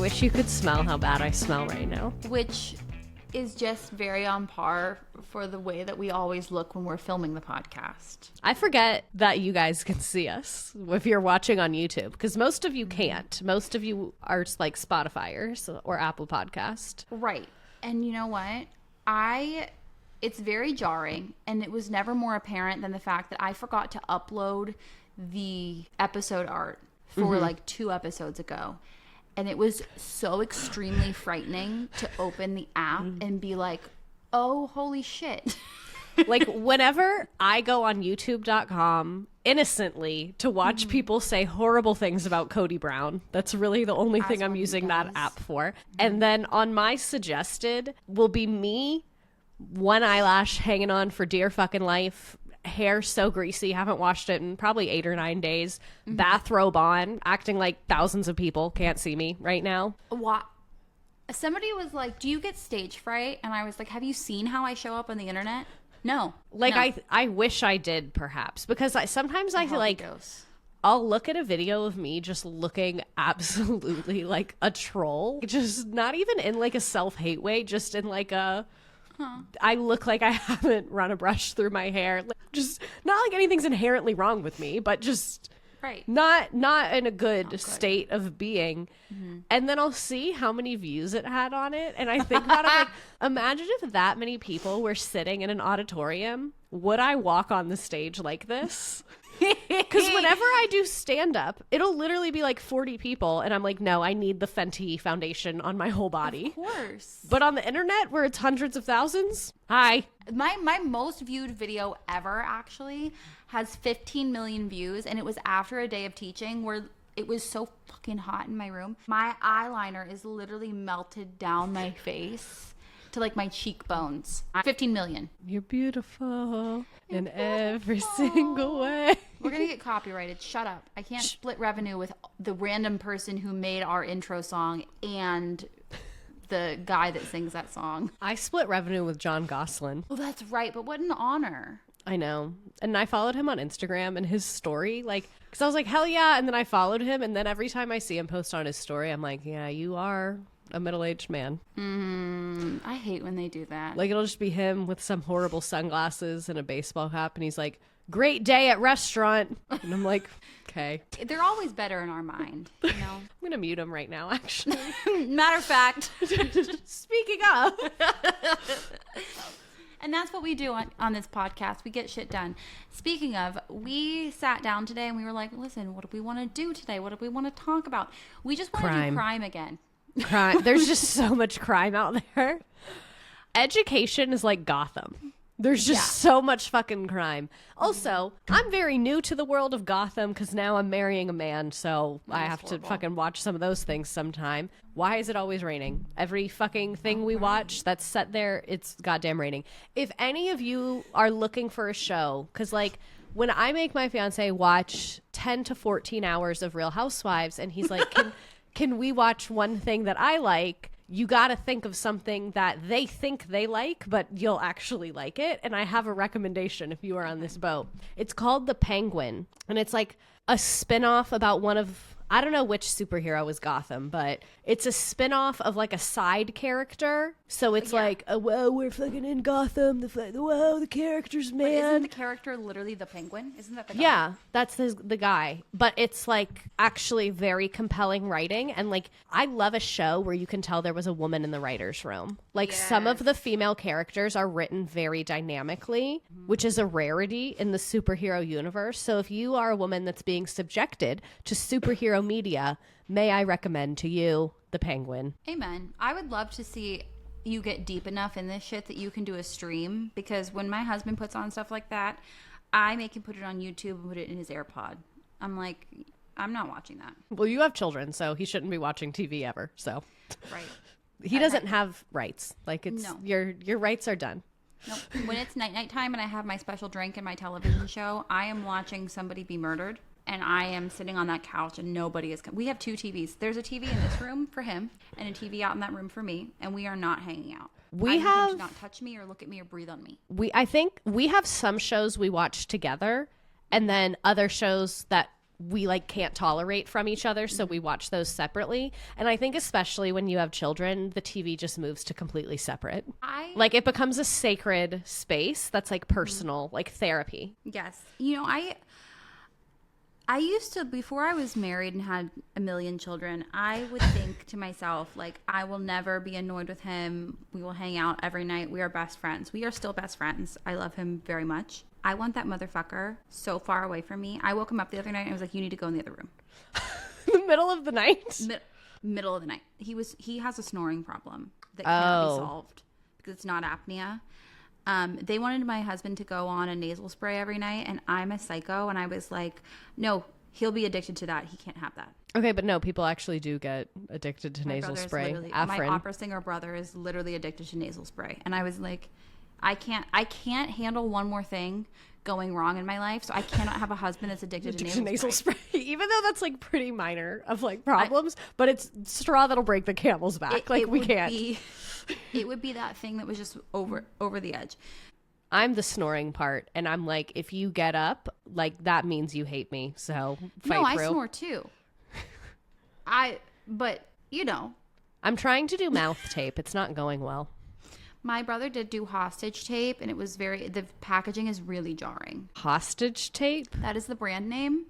wish you could smell how bad I smell right now. Which is just very on par for the way that we always look when we're filming the podcast. I forget that you guys can see us if you're watching on YouTube, because most of you can't. Most of you are like Spotifyers or Apple Podcast. Right. And you know what? It's very jarring, and it was never more apparent than the fact that I forgot to upload the episode art for like 2 episodes ago. And it was so extremely frightening to open the app and be like, oh, holy shit. Like, whenever I go on youtube.com innocently to watch people say horrible things about Cody Brown, that's really the only thing I'm using that app for. And then on my suggested will be me, one eyelash hanging on for dear fucking life, hair so greasy, haven't washed it in probably 8 or 9 days, bathrobe on, acting like thousands of people can't see me right now. What? Somebody was like, do you get stage fright? And I was like, have you seen how I show up on the internet? No. Like, no. I wish I did, perhaps, because sometimes I feel like I'll look at a video of me just looking absolutely like a troll, just not even in like a self-hate way, just in like a I look like I haven't run a brush through my hair. Like, just not like anything's inherently wrong with me, but just not in a good state of being. And then I'll see how many views it had on it, and I think about it like, imagine if that many people were sitting in an auditorium, would I walk on the stage like this? Because whenever I do stand-up, it'll literally be like 40 people, and I'm like, no, I need the Fenty foundation on my whole body. Of course. But on the internet, where it's hundreds of thousands, hi. My most viewed video ever, actually, has 15 million views, and it was after a day of teaching where it was so fucking hot in my room. My eyeliner is literally melted down my face to like my cheekbones. 15 million. You're beautiful in every single way. We're gonna get copyrighted. Shut up. I can't split revenue with the random person who made our intro song and the guy that sings that song. I split revenue with John Gosselin. Oh, that's right. But what an honor. I know. And I followed him on Instagram, and his story, like, because I was like, hell yeah. And then I followed him, and then every time I see him post on his story, I'm like, yeah, you are a middle-aged man. I hate when they do that. Like, it'll just be him with some horrible sunglasses and a baseball cap, and he's like, great day at restaurant. And I'm like, okay. They're always better in our mind, you know? I'm going to mute him right now, actually. Matter of fact. Speaking of. And that's what we do on this podcast. We get shit done. Speaking of, we sat down today and we were like, listen, what do we want to do today? What do we want to talk about? We just want to do crime again. Crime. There's just so much crime out there. Education is like Gotham. There's just so much fucking crime. Also, I'm very new to the world of Gotham because now I'm marrying a man, so I have to fucking watch some of those things sometime. Why is it always raining? Every fucking thing we watch that's set there, it's goddamn raining. If any of you are looking for a show, because like when I make my fiance watch 10 to 14 hours of Real Housewives, and he's like, can we watch one thing that I like? You got to think of something that they think they like, but you'll actually like it. And I have a recommendation if you are on this boat. It's called The Penguin. And it's like a spinoff about one of, I don't know which superhero is Gotham, but it's a spinoff of like a side character. So it's like, oh, well, we're fucking in Gotham. The characters, man. But isn't the character literally the Penguin? Isn't that the guy? Yeah, that's the guy. But it's like actually very compelling writing. And like, I love a show where you can tell there was a woman in the writer's room. Like some of the female characters are written very dynamically, which is a rarity in the superhero universe. So if you are a woman that's being subjected to superhero media, may I recommend to you The Penguin. Amen. I would love to see you get deep enough in this shit that you can do a stream, because when my husband puts on stuff like that, I make him put it on YouTube and put it in his AirPod. I'm like, I'm not watching that. Well, you have children, so he shouldn't be watching TV ever. So right. He doesn't have rights. Like it's your rights are done. Nope. When it's night time and I have my special drink and my television show, I am watching somebody be murdered. And I am sitting on that couch and nobody is we have 2 TVs. There's a TV in this room for him and a TV out in that room for me. And we are not hanging out. I need him to not touch me or look at me or breathe on me. I think we have some shows we watch together and then other shows that we like can't tolerate from each other, so we watch those separately. And I think especially when you have children, the TV just moves to completely separate. Like it becomes a sacred space that's like personal, like therapy. Yes. You know, I used to, before I was married and had a million children, I would think to myself, like, I will never be annoyed with him. We will hang out every night. We are best friends. We are still best friends. I love him very much. I want that motherfucker so far away from me. I woke him up the other night and I was like, you need to go in the other room. The middle of the night? Middle of the night. He has a snoring problem that cannot be solved because it's not apnea. They wanted my husband to go on a nasal spray every night, and I'm a psycho, and I was like, no, he'll be addicted to that. He can't have that. Okay, but no, people actually do get addicted to nasal spray. My opera singer brother is literally addicted to nasal spray, and I was like, I can't handle one more thing going wrong in my life, so I cannot have a husband that's addicted to nasal spray. Even though that's like pretty minor of like problems, but it's straw that'll break the camel's back. We can't. It would be that thing that was just over the edge. I'm the snoring part, and I'm like, if you get up, like that means you hate me. So fight through. I snore too. But you know, I'm trying to do mouth tape. It's not going well. My brother did do hostage tape, and it was the packaging is really jarring. Hostage tape? That is the brand name.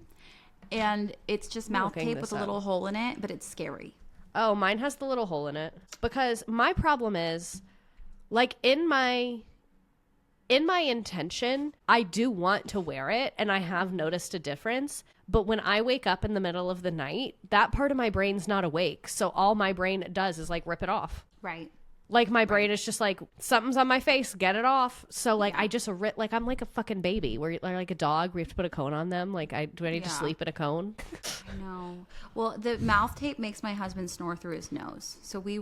And it's just mouth tape with a little hole in it, but it's scary. Oh, mine has the little hole in it. Because my problem is, like, in my intention, I do want to wear it, and I have noticed a difference. But when I wake up in the middle of the night, that part of my brain's not awake. So all my brain does is, like, rip it off. Right. Like, my brain is just like, something's on my face, get it off. So, like, I just, like, I'm like a fucking baby, where like a dog, we have to put a cone on them. Like, do I need to sleep in a cone? I know. Well, the mouth tape makes my husband snore through his nose. So we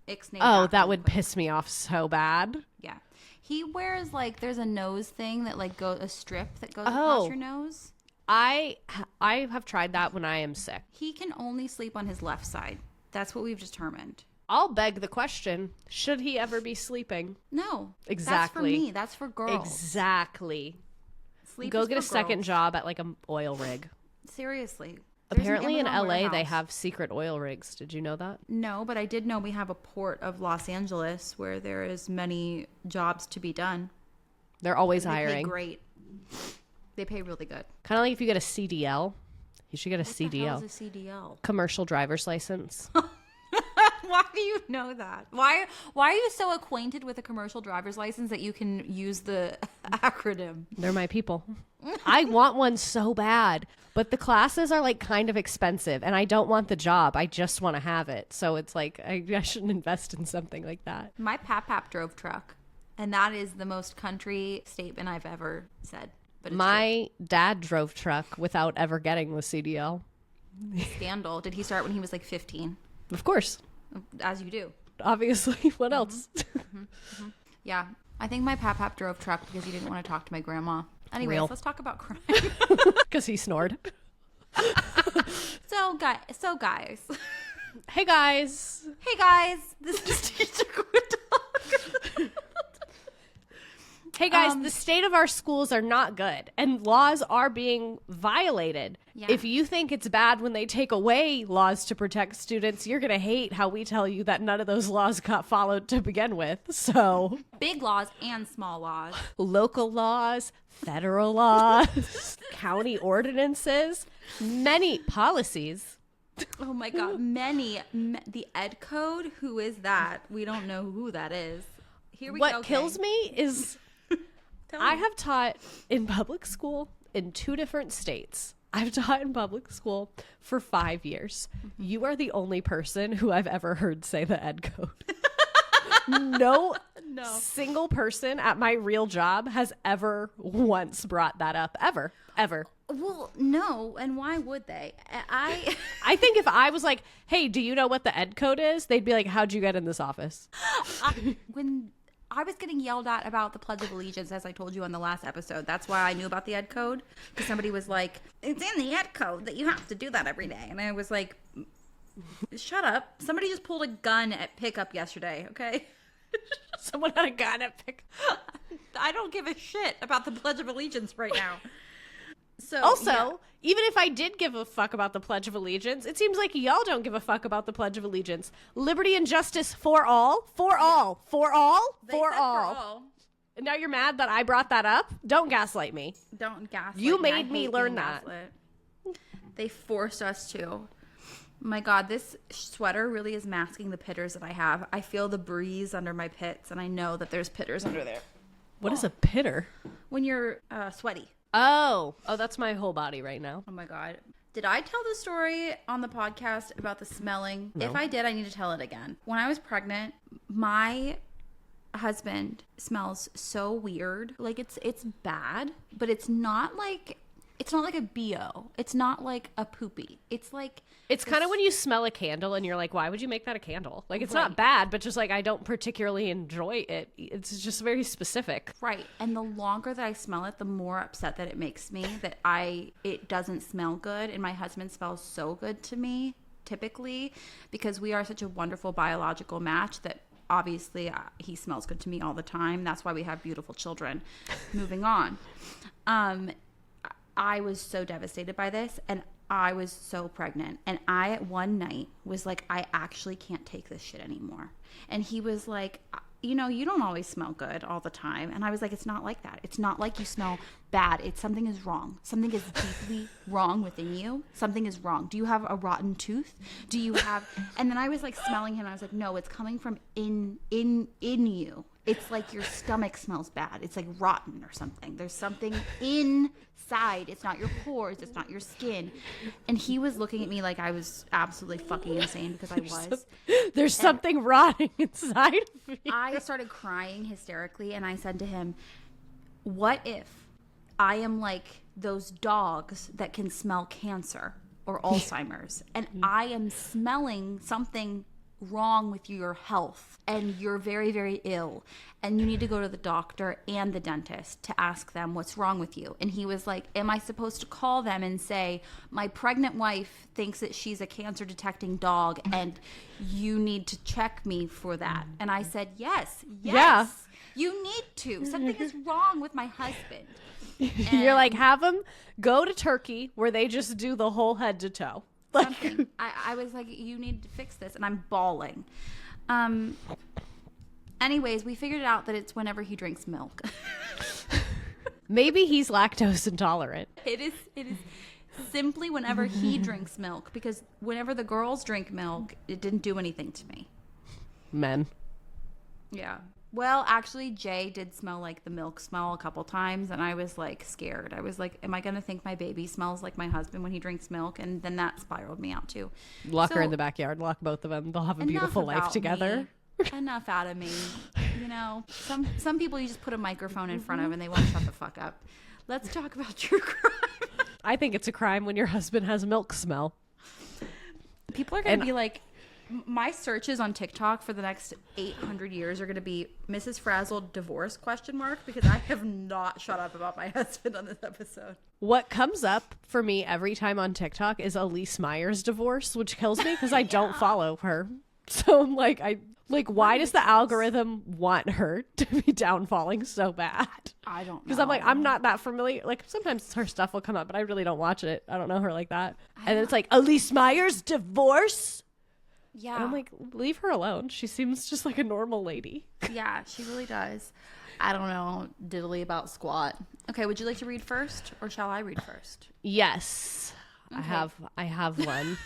ixnay. Oh, that would piss me off so bad. Yeah. He wears, like, there's a nose thing that, like, a strip that goes across your nose. I have tried that when I am sick. He can only sleep on his left side. That's what we've determined. I'll beg the question, should he ever be sleeping? No. Exactly. That's for me. That's for girls. Exactly. Sleep Go is get for a second girls. job at like an oil rig. Seriously. Apparently in LA they have secret oil rigs. Did you know that? No, but I did know we have a port of Los Angeles where there is many jobs to be done. They're always hiring. They pay great. They pay really good. Kind of like if you get a CDL. You should get a CDL. What the hell is a CDL? Commercial driver's license. Why do you know that? Why are you so acquainted with a commercial driver's license that you can use the acronym? They're my people. I want one so bad, but the classes are like kind of expensive, and I don't want the job. I just want to have it. So it's like I shouldn't invest in something like that. My pap drove truck, and that is the most country statement I've ever said. But my dad drove truck without ever getting the CDL. Scandal. Did he start when he was like 15? Of course. As you do. Obviously. What else? Yeah. I think my pap drove truck because he didn't want to talk to my grandma. Anyways, let's talk about crime. Because he snored. So guys. Hey guys. This is Teacher Quinn. Hey guys, the state of our schools are not good, and laws are being violated. Yeah. If you think it's bad when they take away laws to protect students, you're going to hate how we tell you that none of those laws got followed to begin with. So, big laws and small laws. Local laws, federal laws, county ordinances, many policies. Oh my God, many. The Ed Code, who is that? We don't know who that is. Here we go. What kills me is I have taught in public school in 2 different states. I've taught in public school for 5 years. Mm-hmm. You are the only person who I've ever heard say the Ed Code. No single person at my real job has ever once brought that up. Ever. Well, no. And why would they? I think if I was like, hey, do you know what the Ed Code is? They'd be like, how'd you get in this office? When I was getting yelled at about the Pledge of Allegiance, as I told you on the last episode. That's why I knew about the Ed Code. Because somebody was like, it's in the Ed Code that you have to do that every day. And I was like, shut up. Somebody just pulled a gun at pickup yesterday, okay? Someone had a gun at pickup. I don't give a shit about the Pledge of Allegiance right now. So also, even if I did give a fuck about the Pledge of Allegiance, it seems like y'all don't give a fuck about the Pledge of Allegiance. Liberty and justice for all, for all, for all, for all. And now you're mad that I brought that up? Don't gaslight me. Don't gaslight me. You made me learn that. They forced us to. My God, this sweater really is masking the pitters that I have. I feel the breeze under my pits, and I know that there's pitters under there. What is a pitter? When you're sweaty. Oh, that's my whole body right now. Oh my God. Did I tell the story on the podcast about the smelling? No. If I did, I need to tell it again. When I was pregnant, my husband smells so weird. Like it's bad, but it's not like a BO. It's not like a poopy. It's like it's kind of when you smell a candle and you're like, why would you make that a candle? Like it's not bad, but just like I don't particularly enjoy it. It's just very specific. Right. And the longer that I smell it, the more upset that it makes me that it doesn't smell good. And my husband smells so good to me typically because we are such a wonderful biological match that obviously he smells good to me all the time. That's why we have beautiful children. Moving on. I was so devastated by this, and I was so pregnant. And I, one night, was like, I actually can't take this shit anymore. And he was like, you know, you don't always smell good all the time. And I was like, it's not like that. It's not like you smell bad. Something is wrong. Something is deeply wrong within you. Something is wrong. Do you have a rotten tooth? Do you have... And then I was like smelling him, and I was like, no, it's coming from in you. It's like your stomach smells bad. It's like rotten or something. There's something inside. It's not your pores. It's not your skin. And he was looking at me like I was absolutely fucking insane because I was. There's something rotting inside of me. I started crying hysterically, and I said to him, what if I am like those dogs that can smell cancer or Alzheimer's, and I am smelling something wrong with your health, and you're very, very ill, and you need to go to the doctor and the dentist to ask them what's wrong with you. And he was like, am I supposed to call them and say, my pregnant wife thinks that she's a cancer detecting dog and you need to check me for that? And I said, yes, Yeah. You need to. Something is wrong with my husband. You're like, have them go to Turkey where they just do the whole head to toe. Something. I was like, you need to fix this, and I'm bawling. Anyways, we figured out that it's whenever he drinks milk. Maybe he's lactose intolerant. It is simply whenever he drinks milk, because whenever the girls drink milk, it didn't do anything to me. Men. Yeah. Well, actually, Jay did smell like the milk smell a couple times, and I was like scared. I was like, am I going to think my baby smells like my husband when he drinks milk? And then that spiraled me out too. Lock her in the backyard. Lock both of them. They'll have a beautiful life together. Enough out of me. You know, some people you just put a microphone in front of and they won't shut the fuck up. Let's talk about true crime. I think it's a crime when your husband has milk smell. People are going to be like, my searches on TikTok for the next 800 years are going to be Mrs. Frazzled divorce ? Because I have not shut up about my husband on this episode. What comes up for me every time on TikTok is Elise Meyer's divorce, which kills me because I don't follow her. So I'm like, why does the algorithm want her to be downfalling so bad? I don't know. Because I'm like, I'm not that familiar. Like, sometimes her stuff will come up, but I really don't watch it. I don't know her like that. And then it's like, Elise Meyer's divorce? Yeah. And I'm like, leave her alone. She seems just like a normal lady. Yeah, she really does. I don't know diddly about squat. Okay, would you like to read first, or shall I read first? Yes. Okay. I have one.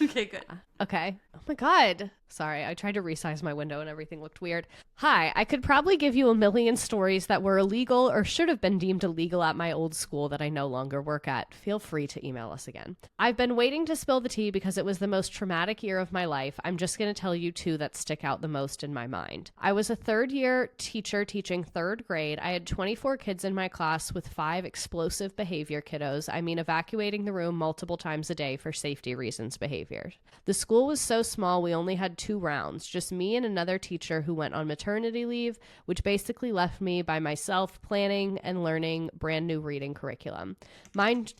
Okay, good. Okay. Oh my God. Sorry, I tried to resize my window and everything looked weird. Hi, I could probably give you a million stories that were illegal or should have been deemed illegal at my old school that I no longer work at. Feel free to email us again. I've been waiting to spill the tea because it was the most traumatic year of my life. I'm just going to tell you two that stick out the most in my mind. I was a third-year teacher teaching third grade. I had 24 kids in my class with 5 explosive behavior kiddos. I mean, evacuating the room multiple times a day for safety reasons behavior. The school was so small, we only had 2 rounds, just me and another teacher who went on maternity leave, which basically left me by myself planning and learning brand new reading curriculum. Mind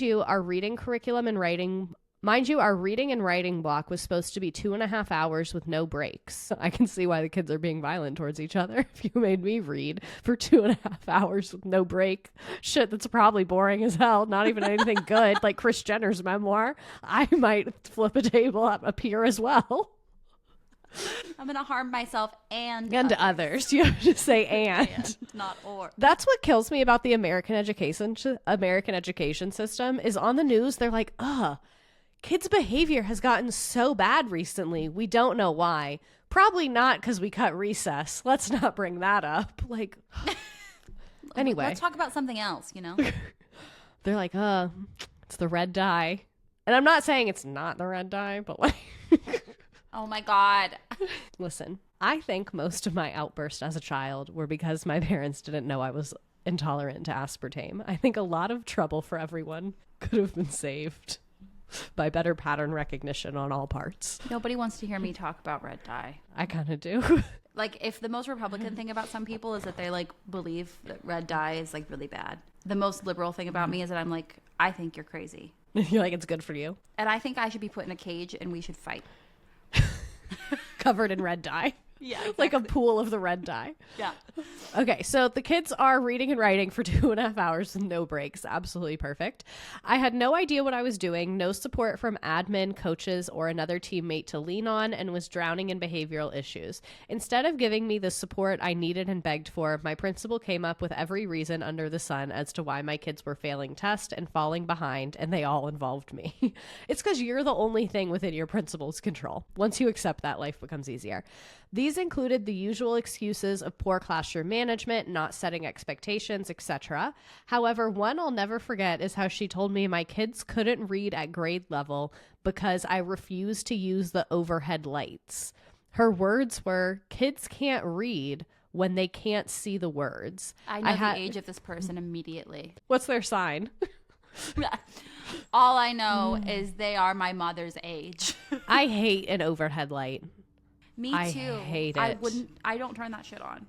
you, our reading curriculum and writing Mind you, our reading and writing block was supposed to be 2.5 hours with no breaks. I can see why the kids are being violent towards each other. If you made me read for 2.5 hours with no break, shit, that's probably boring as hell. Not even anything good, like Kris Jenner's memoir. I might flip a table up here as well. I'm going to harm myself and others. You have to say and. Not or. That's what kills me about the American education system is on the news. They're like, kids' behavior has gotten so bad recently. We don't know why. Probably not because we cut recess. Let's not bring that up. Like, anyway. Let's talk about something else, you know? They're like, it's the red dye. And I'm not saying it's not the red dye, but like. Oh my God. Listen, I think most of my outbursts as a child were because my parents didn't know I was intolerant to aspartame. I think a lot of trouble for everyone could have been saved by better pattern recognition on all parts. Nobody wants to hear me talk about red dye. I kind of do. Like, if the most Republican thing about some people is that they, like, believe that red dye is, like, really bad. The most liberal thing about me is that I'm like, I think you're crazy. You're like, it's good for you. And I think I should be put in a cage and we should fight. Covered in red dye. Yeah, exactly. Like a pool of the red dye. Yeah. Okay, so the kids are reading and writing for 2.5 hours with no breaks. Absolutely perfect. I had no idea what I was doing, no support from admin, coaches, or another teammate to lean on, and was drowning in behavioral issues. Instead of giving me the support I needed and begged for, my principal came up with every reason under the sun as to why my kids were failing tests and falling behind, and they all involved me. It's because you're the only thing within your principal's control. Once you accept that, life becomes easier. These included the usual excuses of poor classroom management, not setting expectations, etc. However, one I'll never forget is how she told me my kids couldn't read at grade level because I refused to use the overhead lights. Her words were, kids can't read when they can't see the words. I know the age of this person immediately. What's their sign? All I know is they are my mother's age. I hate an overhead light. Me too. I hate it. I don't turn that shit on.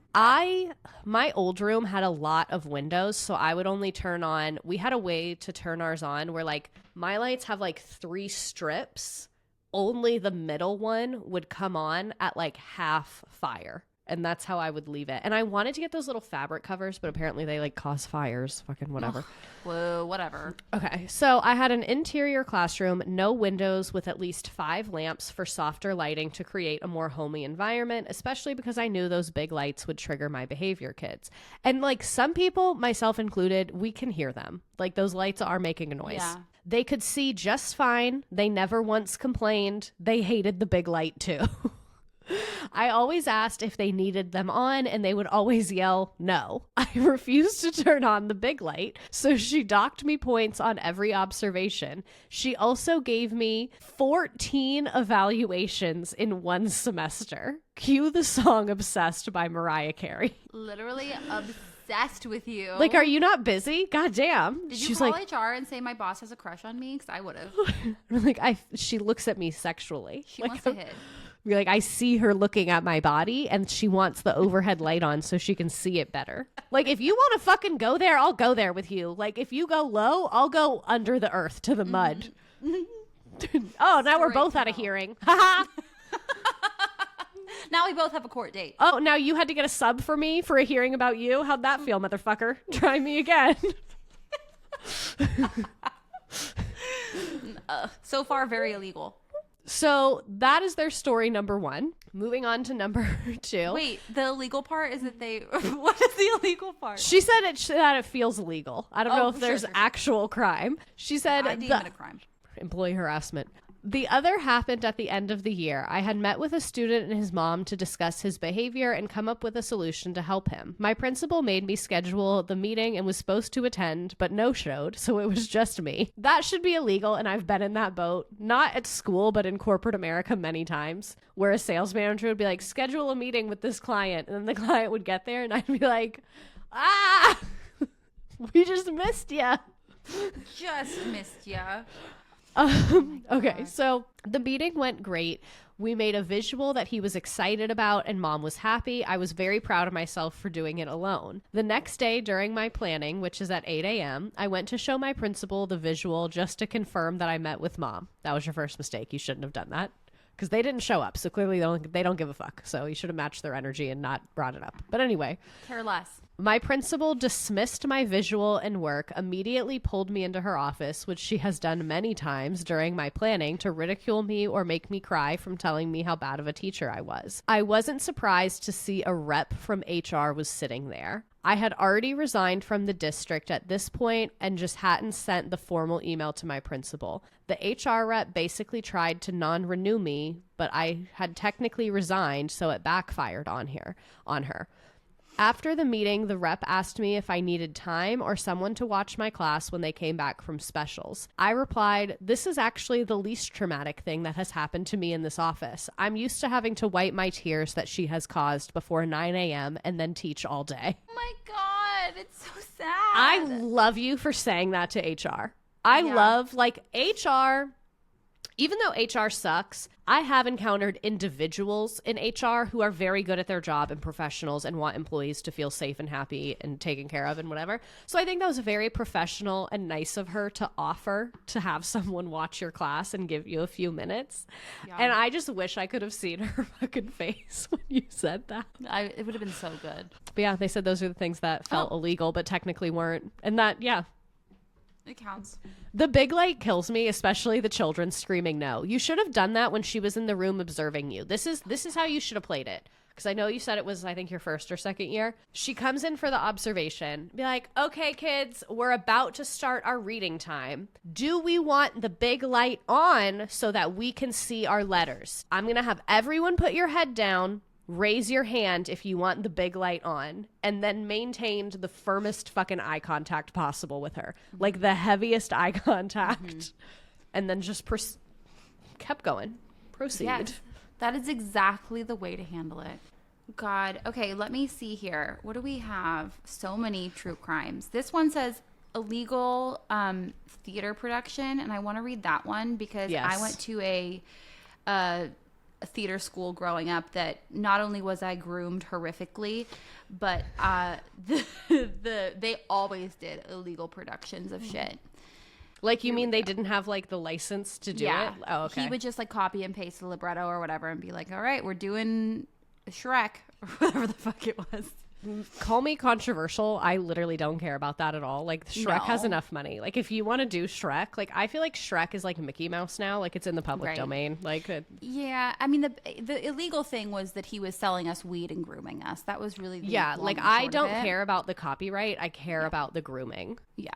My old room had a lot of windows, so I would only turn on, we had a way to turn ours on where like my lights have like 3 strips. Only the middle one would come on at like half fire. And that's how I would leave it. And I wanted to get those little fabric covers, but apparently they like cause fires. Fucking whatever. Whoa, whatever. Okay, so I had an interior classroom, no windows, with at least 5 lamps for softer lighting to create a more homey environment, especially because I knew those big lights would trigger my behavior kids. And like some people, myself included, we can hear them. Like those lights are making a noise. Yeah. They could see just fine. They never once complained. They hated the big light too. I always asked if they needed them on, and they would always yell, no. I refused to turn on the big light, so she docked me points on every observation. She also gave me 14 evaluations in one semester. Cue the song Obsessed by Mariah Carey. Literally obsessed with you. Like, are you not busy? God damn. Did you She's call like, HR and say my boss has a crush on me? Because I would have. like, she looks at me sexually. She like, wants to hit. Be like, I see her looking at my body and she wants the overhead light on so she can see it better. Like, if you want to fucking go there, I'll go there with you. Like, if you go low, I'll go under the earth to the mud. Oh, now we're both out of hearing. Now we both have a court date. Oh, now you had to get a sub for me for a hearing about you? How'd that feel, motherfucker? Try me again. So far, very illegal. So that is their story number 1. Moving on to number 2. Wait, the illegal part is that they... What is the illegal part? She said that it feels illegal. I don't know if there's actual crime. She said... I deem it a crime. Employee harassment. The other happened at the end of the year. I had met with a student and his mom to discuss his behavior and come up with a solution to help him. My principal made me schedule the meeting and was supposed to attend, but no-showed, so it was just me. That should be illegal, and I've been in that boat. Not at school, but in corporate America many times, where a sales manager would be like, schedule a meeting with this client, and then the client would get there, and I'd be like, we just missed ya. Just missed ya. Okay, so the meeting went great. We made a visual that he was excited about and mom was happy. I was very proud of myself for doing it alone. The next day during my planning, which is at 8 a.m., I went to show my principal the visual just to confirm that I met with mom. That was your first mistake. You shouldn't have done that because they didn't show up. So clearly they don't give a fuck. So you should have matched their energy and not brought it up. But anyway. Care less. My principal dismissed my visual and work, immediately pulled me into her office, which she has done many times during my planning to ridicule me or make me cry from telling me how bad of a teacher I was. I wasn't surprised to see a rep from HR was sitting there. I had already resigned from the district at this point and just hadn't sent the formal email to my principal. The HR rep basically tried to non-renew me, but I had technically resigned, so it backfired on her. After the meeting, the rep asked me if I needed time or someone to watch my class when they came back from specials. I replied, "This is actually the least traumatic thing that has happened to me in this office. I'm used to having to wipe my tears that she has caused before 9 a.m. and then teach all day." Oh my God, it's so sad. I love you for saying that to HR. I love, like, HR... Even though HR sucks, I have encountered individuals in HR who are very good at their job and professionals and want employees to feel safe and happy and taken care of and whatever. So I think that was very professional and nice of her to offer to have someone watch your class and give you a few minutes. Yeah. And I just wish I could have seen her fucking face when you said that. It would have been so good. But yeah, they said those are the things that felt illegal but technically weren't. And that, yeah. It counts. The big light kills me, especially the children screaming no. You should have done that when she was in the room observing you. This is how you should have played it. Because I know you said it was, I think, your first or second year. She comes in for the observation. Be like, "Okay, kids, we're about to start our reading time. Do we want the big light on so that we can see our letters? I'm going to have everyone put your head down. Raise your hand if you want the big light on," and then maintained the firmest fucking eye contact possible with her. Like the heaviest eye contact. And then just kept going. Proceed. Yes, that is exactly the way to handle it. God. Okay, let me see here. What do we have? So many true crimes. This one says illegal theater production, and I want to read that one because I went to a theater school growing up that not only was I groomed horrifically, but they always did illegal productions of shit. Like, you mean they didn't have, like, the license to do it? Oh, okay. He would just, like, copy and paste the libretto or whatever and be like, "All right, we're doing Shrek," or whatever the fuck it was. Call me controversial. I literally don't care about that at all. Like, Shrek has enough money. Like, if you want to do Shrek, like, I feel like Shrek is like Mickey Mouse now. Like, it's in the public domain. Like, yeah. I mean, the illegal thing was that he was selling us weed and grooming us. That was really the long like, and short I don't of it. care about the copyright. I care about the grooming. Yeah.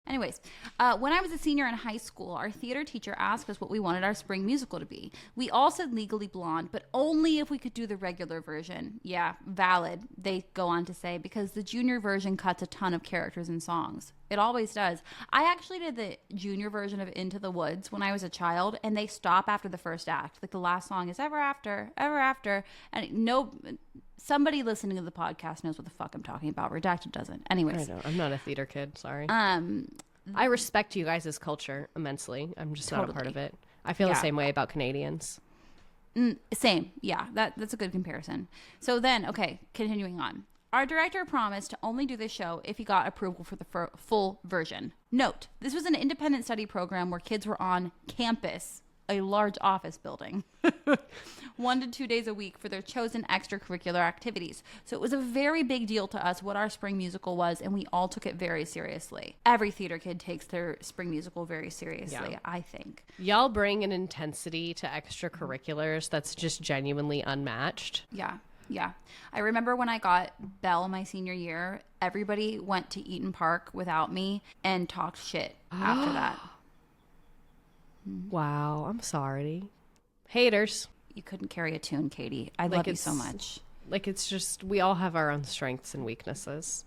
Anyways, when I was a senior in high school, our theater teacher asked us what we wanted our spring musical to be. We all said Legally Blonde, but only if we could do the regular version. Yeah, valid, they go on to say, because the junior version cuts a ton of characters and songs. It always does. I actually did the junior version of Into the Woods when I was a child, and they stop after the first act. Like, the last song is Ever After, Ever After. And somebody listening to the podcast knows what the fuck I'm talking about. Redacted doesn't. Anyways. I know. I'm not a theater kid. Sorry. I respect you guys' culture immensely. I'm just not a part of it. I feel the same way about Canadians. Same. Yeah, that's a good comparison. So then, okay, continuing on. Our director promised to only do this show if he got approval for the full version. Note, this was an independent study program where kids were on campus, a large office building, 1 to 2 days a week for their chosen extracurricular activities. So it was a very big deal to us what our spring musical was, and we all took it very seriously. Every theater kid takes their spring musical very seriously, I think. Y'all bring an intensity to extracurriculars that's just genuinely unmatched. Yeah. I remember when I got Belle my senior year, everybody went to Eaton Park without me and talked shit after that. Wow, I'm sorry. Haters. You couldn't carry a tune, Katie. I love you so much. Like, it's just, we all have our own strengths and weaknesses.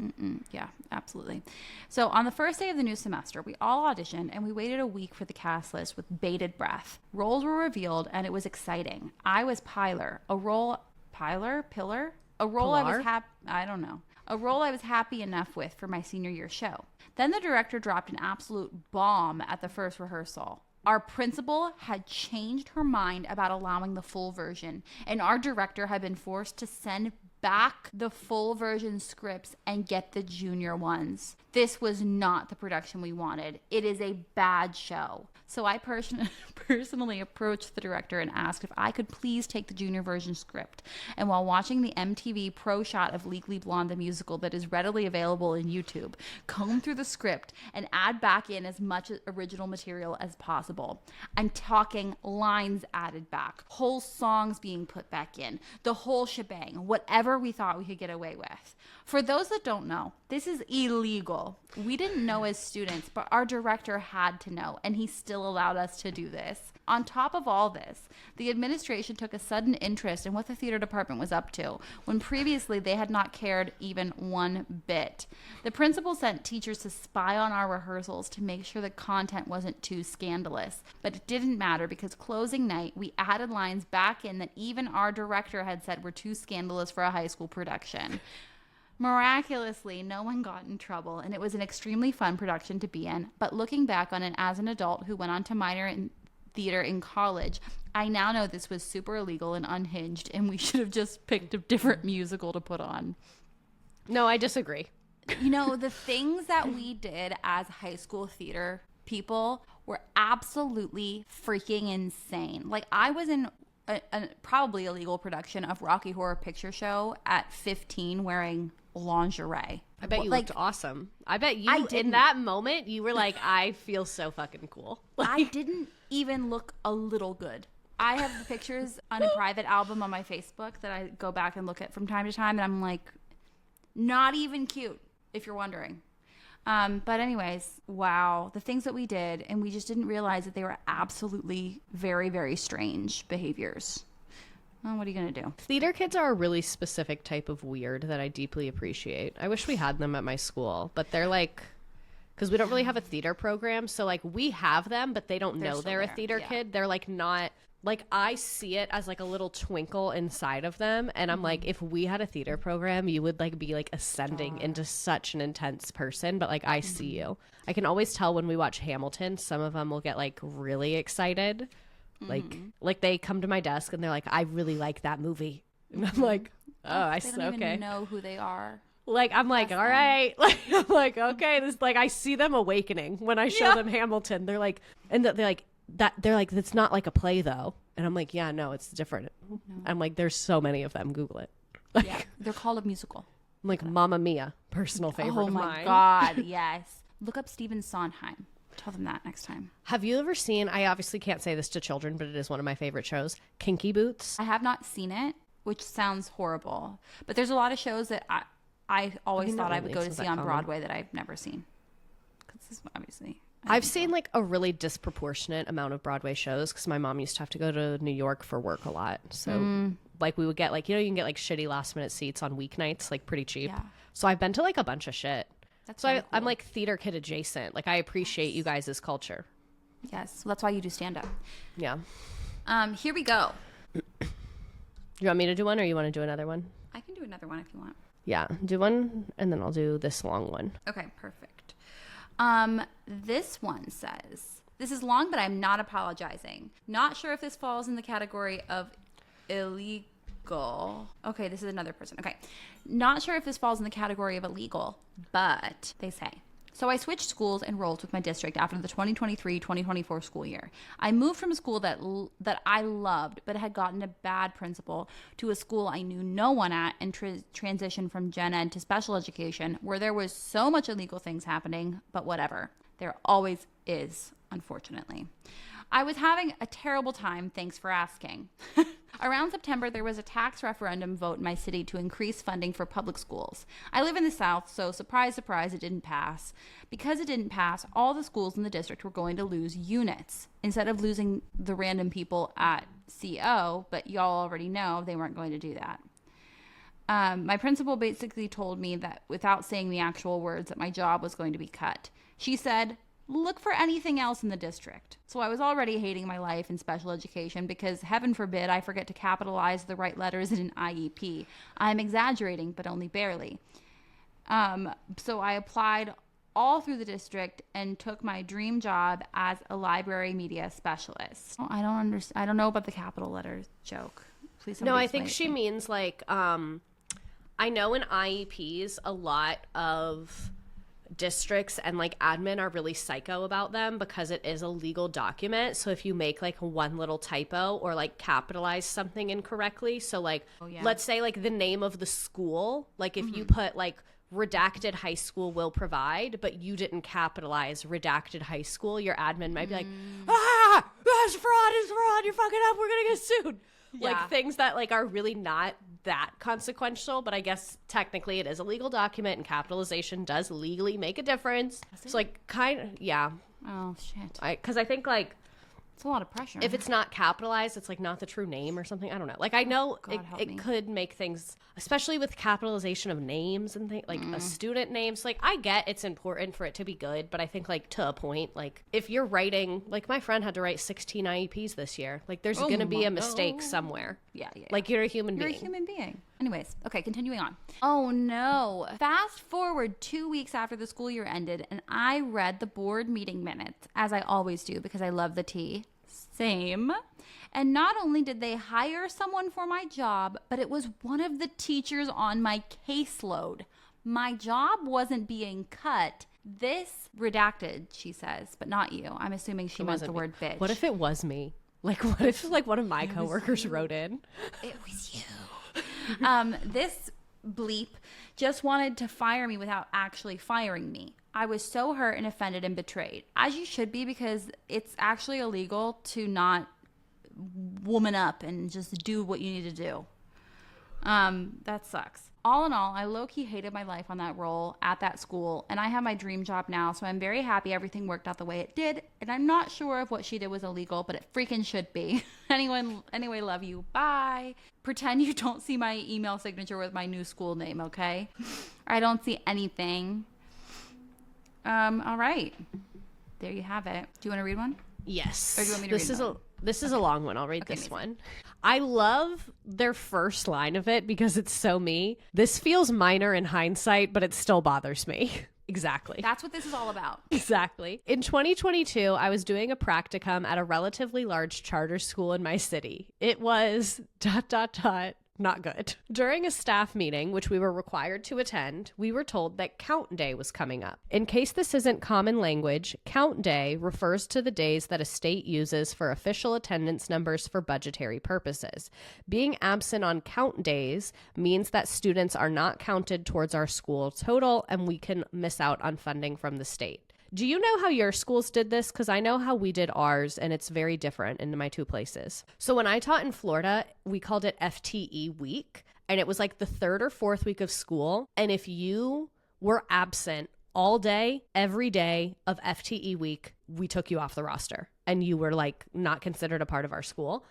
Yeah, absolutely. So on the first day of the new semester, we all auditioned and we waited a week for the cast list with bated breath. Roles were revealed and it was exciting. I was Pilar, a role... Pilar? Pillar? A role Pilar? I was I don't know. a role I was happy enough with for my senior year show. Then the director dropped an absolute bomb at the first rehearsal. Our principal had changed her mind about allowing the full version, and our director had been forced to send back the full version scripts and get the junior ones. This was not the production we wanted. It is a bad show. So I personally approached the director and asked if I could please take the junior version script. And while watching the MTV Pro shot of Legally Blonde the musical that is readily available in YouTube, comb through the script and add back in as much original material as possible. I'm talking lines added back, whole songs being put back in, the whole shebang, whatever we thought we could get away with. For those that don't know, this is illegal. We didn't know as students, but our director had to know, and he still allowed us to do this. On top of all this, the administration took a sudden interest in what the theater department was up to, when previously they had not cared even one bit. The principal sent teachers to spy on our rehearsals to make sure the content wasn't too scandalous. But it didn't matter, because closing night, we added lines back in that even our director had said were too scandalous for a high school production. Miraculously, no one got in trouble, and it was an extremely fun production to be in. But looking back on it as an adult who went on to minor in theater in college, I now know this was super illegal and unhinged, and we should have just picked a different musical to put on. No, I disagree. You know, the things that we did as high school theater people were absolutely freaking insane. Like, I was in a probably illegal production of Rocky Horror Picture Show at 15 wearing lingerie. I bet you looked awesome. I bet you, in that moment, you were like, I feel so fucking cool. I didn't even look a little good. I have the pictures on a private album on my Facebook that I go back and look at from time to time, and I'm like, not even cute, if you're wondering. But anyways, wow, the things that we did, and we just didn't realize that they were absolutely very, very strange behaviors. Well, what are you going to do? Theater kids are a really specific type of weird that I deeply appreciate. I wish we had them at my school, but they're like, because we don't really have a theater program, so like we have them, but they don't know they're a theater kid. They're like not, like I see it as like a little twinkle inside of them, and I'm like, if we had a theater program, you would like be like ascending into such an intense person, but like I see you. I can always tell when we watch Hamilton, some of them will get like really excited. Like they come to my desk and they're like, I really like that movie. And I'm like, oh, they don't even know who they are. Like, I'm like, all right. Like, I'm like, okay. This, like, I see them awakening when I show them Hamilton. They're like, and they're like, it's not like a play though. And I'm like, yeah, no, it's different. No. I'm like, there's so many of them. Google it. Like, yeah, they're called a musical. I'm like, Mamma Mia, personal favorite of mine. Oh my God, yes. Look up Stephen Sondheim. Tell them that next time. Have you ever seen, I obviously can't say this to children, but it is one of my favorite shows, Kinky Boots? I have not seen it, which sounds horrible. But there's a lot of shows that I always thought I would go to see on Broadway that I've never seen. Because this is obviously... I've seen like a really disproportionate amount of Broadway shows because my mom used to have to go to New York for work a lot. So like we would get like, you know, you can get like shitty last minute seats on weeknights, like pretty cheap. Yeah. So I've been to like a bunch of shit. That's so cool. I'm like theater kid adjacent. Like I appreciate you guys' culture. Yes. So that's why you do stand up. Yeah. Here we go. You want me to do one or you want to do another one? I can do another one if you want. Yeah. Do one and then I'll do this long one. Okay, perfect. This one says, this is long, but I'm not apologizing. Not sure if this falls in the category of illegal. Okay, this is another person. Okay. Not sure if this falls in the category of illegal, but they say. So I switched schools and roles with my district after the 2023-2024 school year. I moved from a school that I loved but had gotten a bad principal to a school I knew no one at and transitioned from gen ed to special education where there was so much illegal things happening, but whatever. There always is, unfortunately. I was having a terrible time, thanks for asking. Around September, there was a tax referendum vote in my city to increase funding for public schools. I live in the South, so surprise, surprise, it didn't pass. Because it didn't pass, all the schools in the district were going to lose units. Instead of losing the random people at CO, but y'all already know they weren't going to do that. My principal basically told me that without saying the actual words that my job was going to be cut. She said, look for anything else in the district. So I was already hating my life in special education because heaven forbid I forget to capitalize the right letters in an IEP. I'm exaggerating, but only barely. So I applied all through the district and took my dream job as a library media specialist. I don't understand. I don't know about the capital letters joke. Please. No, I think she means like, I know in IEPs, a lot of districts and like admin are really psycho about them because it is a legal document. So if you make like one little typo or like capitalize something incorrectly, so like, let's say like the name of the school, like if you put like redacted high school will provide, but you didn't capitalize redacted high school, your admin might be like, that's fraud, it's fraud, you're fucking up, we're gonna get sued. Like things that like are really not that consequential, but I guess technically it is a legal document and capitalization does legally make a difference. So like Oh shit. Because I think like it's a lot of pressure. if it's not capitalized, it's like not the true name or something. I don't know. Like I know it could make things, especially with capitalization of names and things like a student names. Like I get it's important for it to be good, but I think like to a point, like if you're writing, like my friend had to write 16 IEPs this year. Like there's going to be a mistake somewhere. Yeah. Like you're a human being. You're a human being. Anyways, okay, continuing on. Oh no. Fast forward 2 weeks after the school year ended, and I read the board meeting minutes, as I always do because I love the tea. Same. And not only did they hire someone for my job, but it was one of the teachers on my caseload. My job wasn't being cut. This redacted, she says, but not you. I'm assuming she meant the word bitch. What if it was me? Like, what if like one of my coworkers wrote in? It was you. This bleep just wanted to fire me without actually firing me. I was so hurt and offended and betrayed, as you should be, because it's actually illegal to not woman up and just do what you need to do. That sucks. All in all, I low-key hated my life on that role at that school, and I have my dream job now, so I'm very happy everything worked out the way it did, and I'm not sure if what she did was illegal, but it freaking should be. Anyway, love you. Bye. Pretend you don't see my email signature with my new school name, okay? I don't see anything. All right. There you have it. Do you want to read one? Yes. Or do you want me to read one? This is a long one. I'll read this one. I love their first line of it because it's so me. This feels minor in hindsight, but it still bothers me. Exactly. That's what this is all about. Exactly. In 2022, I was doing a practicum at a relatively large charter school in my city. It was ... not good. During a staff meeting, which we were required to attend, we were told that count day was coming up. In case this isn't common language, count day refers to the days that a state uses for official attendance numbers for budgetary purposes. Being absent on count days means that students are not counted towards our school total and we can miss out on funding from the state. Do you know how your schools did this? Because I know how we did ours, and it's very different in my two places. So when I taught in Florida, we called it FTE week, and it was like the third or fourth week of school. And if you were absent all day, every day of FTE week, we took you off the roster, and you were like not considered a part of our school.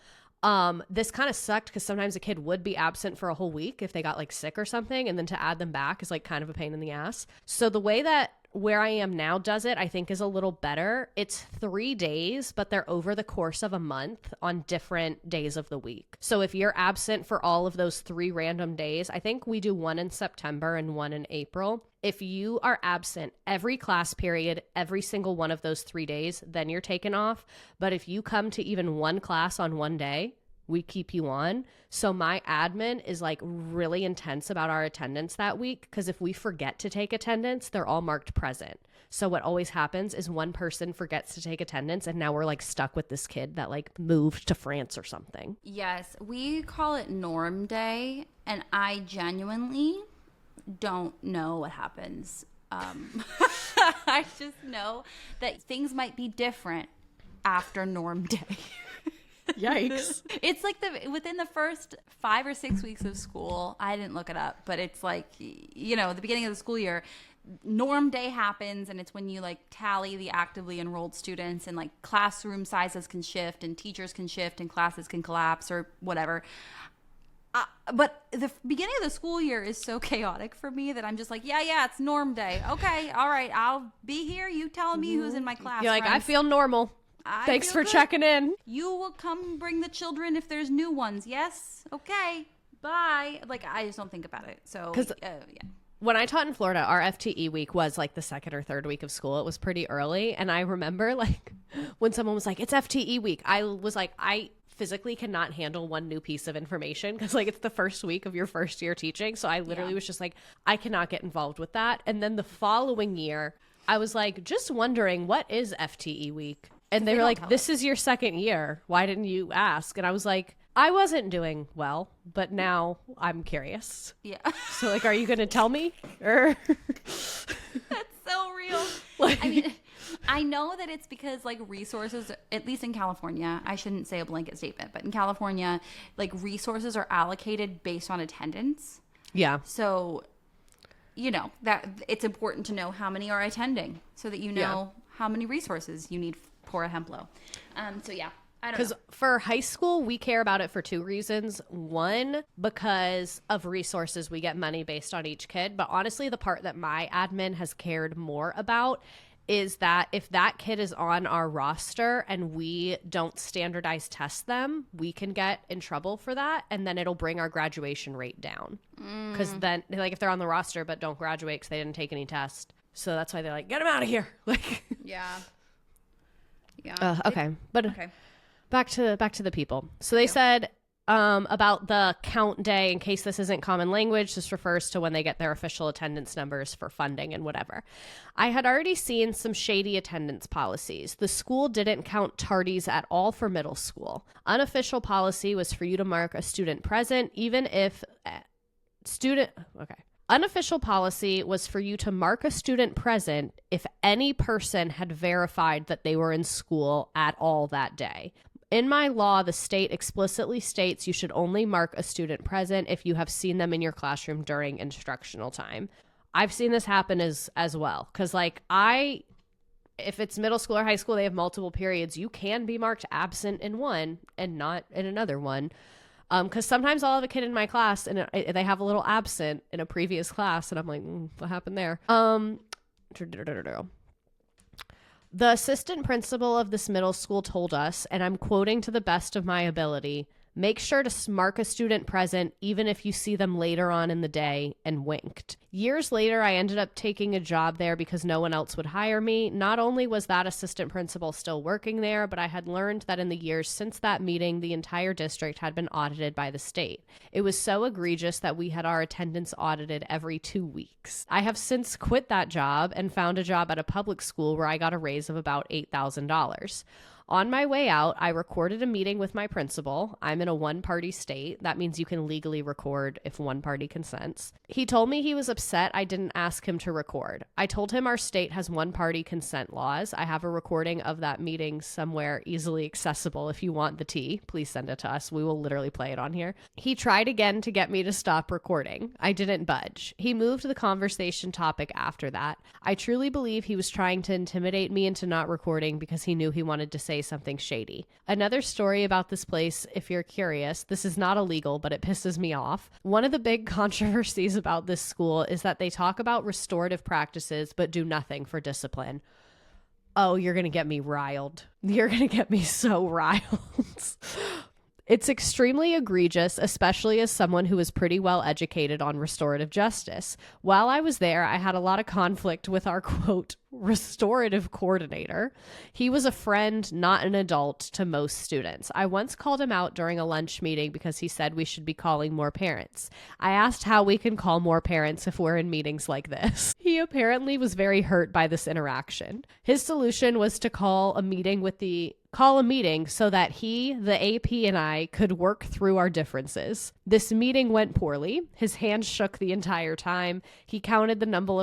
This kind of sucked because sometimes a kid would be absent for a whole week if they got like sick or something, and then to add them back is like kind of a pain in the ass. So the way that where I am now does it, I think, is a little better. It's 3 days, but they're over the course of a month on different days of the week. So if you're absent for all of those 3 random days, I think we do one in September and one in April. If you are absent every class period, every single one of those 3 days, then you're taken off. But if you come to even one class on one day, we keep you on. So my admin is like really intense about our attendance that week because if we forget to take attendance, they're all marked present. So what always happens is one person forgets to take attendance and now we're like stuck with this kid that like moved to France or something. Yes, we call it norm day, and I genuinely don't know what happens. I just know that things might be different after norm day. Yikes. It's like within the first 5 or 6 weeks of school, I didn't look it up, but it's like, you know, the beginning of the school year, norm day happens, and it's when you like tally the actively enrolled students, and like classroom sizes can shift and teachers can shift and classes can collapse or whatever. But the beginning of the school year is so chaotic for me that I'm just like, yeah, it's norm day. Okay, all right, I'll be here. You tell me who's in my class. You're like, friends. I feel normal. Thanks for checking in. You will come bring the children if there's new ones. Yes? Okay. Bye. Like, I just don't think about it. So, yeah. when I taught in Florida, our FTE week was like the second or third week of school. It was pretty early. And I remember like when someone was like, it's FTE week, I was like, I physically cannot handle one new piece of information because like it's the first week of your first year teaching. So I literally was just like, I cannot get involved with that. And then the following year, I was like, just wondering, what is FTE week? And they were like, this is your second year. Why didn't you ask? And I was like, I wasn't doing well, but now I'm curious. Yeah. So like, are you going to tell me? Or That's so real. like, I mean, I know that it's because like resources, at least in California, I shouldn't say a blanket statement, but in California, like resources are allocated based on attendance. yeah. So, you know, that it's important to know how many are attending so that you know how many resources you need for a Hemplo. So yeah, I don't know. Because for high school, we care about it for two reasons. One, because of resources, we get money based on each kid. But honestly, the part that my admin has cared more about is that if that kid is on our roster and we don't standardize test them, we can get in trouble for that. And then it'll bring our graduation rate down. Because then, like, if they're on the roster but don't graduate because they didn't take any tests. So that's why they're like, get them out of here. Like, Yeah. Yeah. okay. But Okay. back to the people. So they said about the count day, in case this isn't common language, this refers to when they get their official attendance numbers for funding and whatever. I had already seen some shady attendance policies. The school didn't count tardies at all for middle school. Unofficial policy was for you to mark a student present, even if Unofficial policy was for you to mark a student present if any person had verified that they were in school at all that day. In my law, the state explicitly states you should only mark a student present if you have seen them in your classroom during instructional time. I've seen this happen as well. Because, like, if it's middle school or high school, they have multiple periods. You can be marked absent in one and not in another one. Because sometimes I'll have a kid in my class and they have a little absent in a previous class. And I'm like, what happened there? The assistant principal of this middle school told us, and I'm quoting to the best of my ability, make sure to mark a student present even if you see them later on in the day, and winked. Years later, I ended up taking a job there because no one else would hire me. Not only was that assistant principal still working there, but I had learned that in the years since that meeting, the entire district had been audited by the state. It was so egregious that we had our attendance audited every 2 weeks. I have since quit that job and found a job at a public school where I got a raise of about $8,000. On my way out, I recorded a meeting with my principal. I'm in a one-party state. That means you can legally record if one party consents. He told me he was upset I didn't ask him to record. I told him our state has one-party consent laws. I have a recording of that meeting somewhere easily accessible. If you want the tea, please send it to us. We will literally play it on here. He tried again to get me to stop recording. I didn't budge. He moved the conversation topic after that. I truly believe he was trying to intimidate me into not recording because he knew he wanted to say something shady. Another story about this place, if you're curious, this is not illegal, but it pisses me off. One of the big controversies about this school is that they talk about restorative practices, but do nothing for discipline. Oh, you're going to get me riled. You're going to get me so riled. It's extremely egregious, especially as someone who is pretty well educated on restorative justice. While I was there, I had a lot of conflict with our, quote, restorative coordinator. He was a friend, not an adult, to most students. I once called him out during a lunch meeting because he said we should be calling more parents. I asked how we can call more parents if we're in meetings like this. He apparently was very hurt by this interaction. His solution was to call a meeting so that he, the AP, and I could work through our differences. This meeting went poorly. His hands shook the entire time. He counted the number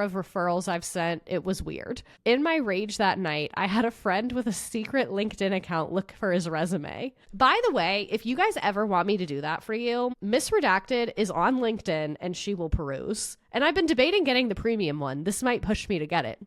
of referrals I've sent. It was weird. In my rage that night, I had a friend with a secret LinkedIn account look for his resume. By the way, if you guys ever want me to do that for you, Miss Redacted is on LinkedIn and she will peruse. And I've been debating getting the premium one. This might push me to get it.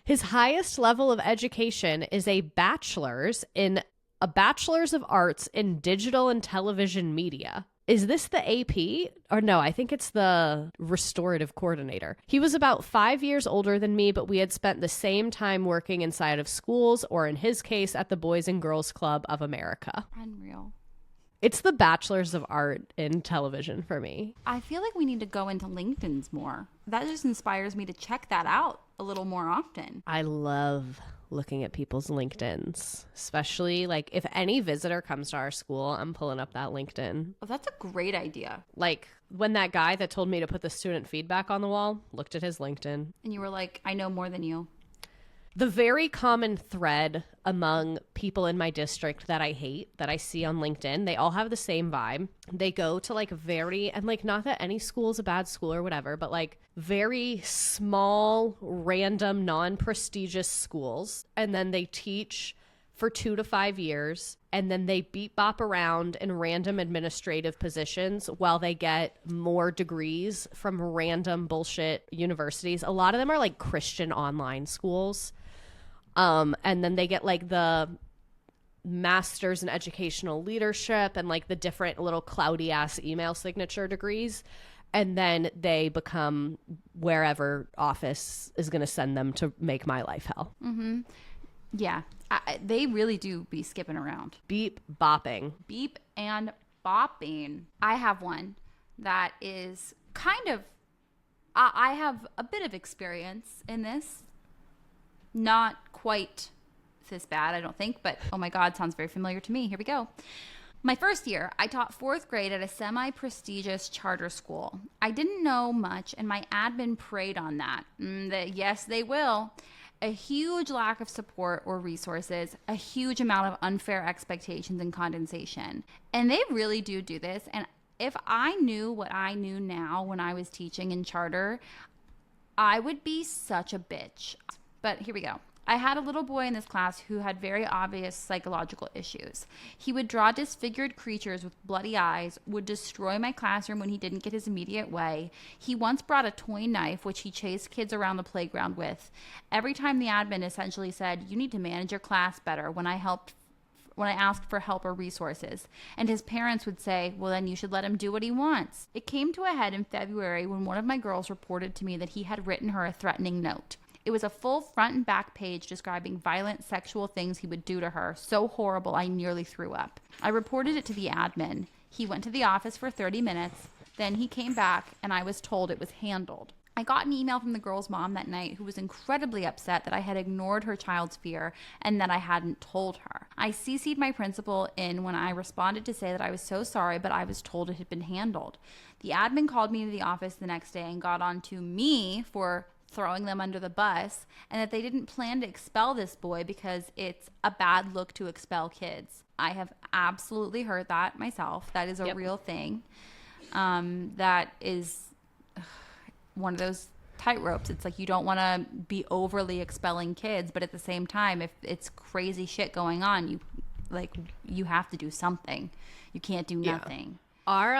His highest level of education is a bachelor's of arts in digital and television media. Is this the AP? Or no, I think it's the restorative coordinator. He was about 5 years older than me, but we had spent the same time working inside of schools, or in his case, at the Boys and Girls Club of America. Unreal. It's the bachelor's of art in television for me. I feel like we need to go into LinkedIn's more. That just inspires me to check that out a little more often. I love looking at people's LinkedIns, especially like if any visitor comes to our school, I'm pulling up that LinkedIn. Oh, that's a great idea. Like when that guy that told me to put the student feedback on the wall looked at his LinkedIn. And you were like, I know more than you. The very common thread among people in my district that I hate, that I see on LinkedIn, they all have the same vibe. They go to like very, and like not that any school is a bad school or whatever, but like very small, random, non-prestigious schools. And then they teach for 2 to 5 years. And then they beat bop around in random administrative positions while they get more degrees from random bullshit universities. A lot of them are like Christian online schools. And then they get like the masters in educational leadership and like the different little cloudy ass email signature degrees. And then they become wherever office is going to send them to make my life hell. Mm-hmm. Yeah. They really do be skipping around. Beep bopping. Beep and bopping. I have one that is kind of, I have a bit of experience in this. Not quite this bad, I don't think, but oh my God, sounds very familiar to me. Here we go. My first year, I taught 4th grade at a semi-prestigious charter school. I didn't know much, and my admin preyed on that. Yes, they will. A huge lack of support or resources, a huge amount of unfair expectations and condensation. And they really do this. And if I knew what I knew now when I was teaching in charter, I would be such a bitch. But here we go. I had a little boy in this class who had very obvious psychological issues. He would draw disfigured creatures with bloody eyes, would destroy my classroom when he didn't get his immediate way. He once brought a toy knife, which he chased kids around the playground with. Every time the admin essentially said, "You need to manage your class better," when I asked for help or resources. And his parents would say, "Well, then you should let him do what he wants." It came to a head in February when one of my girls reported to me that he had written her a threatening note. It was a full front and back page describing violent sexual things he would do to her. So horrible, I nearly threw up. I reported it to the admin. He went to the office for 30 minutes. Then he came back and I was told it was handled. I got an email from the girl's mom that night who was incredibly upset that I had ignored her child's fear and that I hadn't told her. I CC'd my principal in when I responded to say that I was so sorry, but I was told it had been handled. The admin called me to the office the next day and got on to me for throwing them under the bus, and that they didn't plan to expel this boy because it's a bad look to expel kids. I have absolutely heard that myself. That is a real thing. That is one of those tightropes. It's like you don't want to be overly expelling kids, but at the same time, if it's crazy shit going on, you have to do something. You can't do nothing. Our